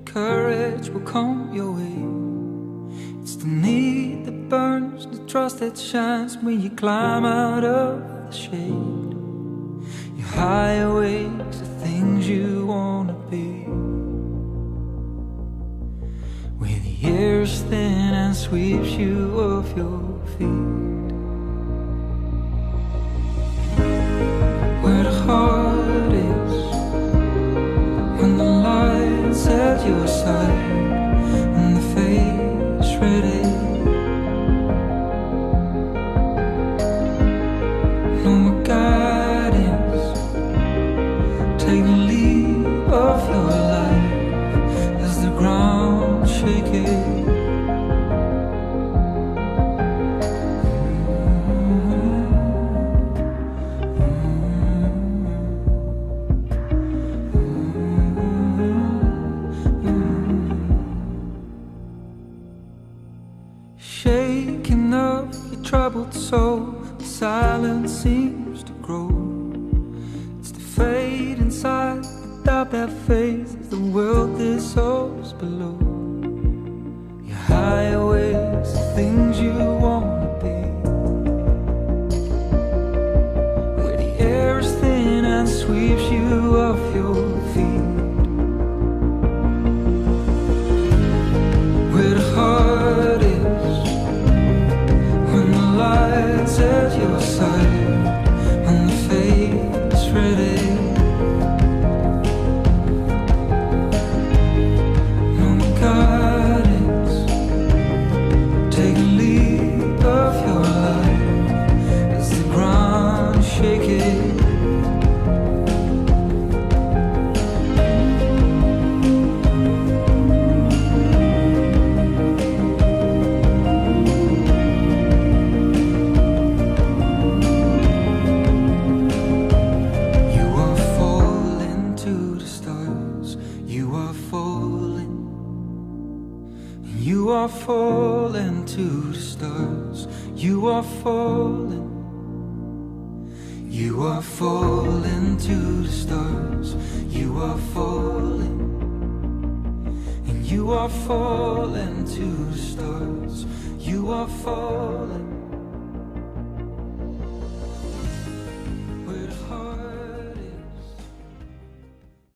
courage will come your way. It's the need that burns, the trust that shines when you climb out of the shade. Your high awakes, the things you wanna be, where the air's thin and sweeps you off your feet, where the heart is when the light's at your side and the face ready. No more guidance, take the lead of your life as the ground shaking. Shaking up your troubled soul, the silence seems to grow. It's the fade inside, without that faith, the world dissolves below. Your high awakes, the things you wanna be, where the air is thin and sweeps you off your feet, where the heart is lights at your side and the face ready. No more guidance, take a leap of your life as the ground shaking. You are falling to the stars. You are falling. You are falling to the stars. You are falling. And you are falling to the stars. You are falling.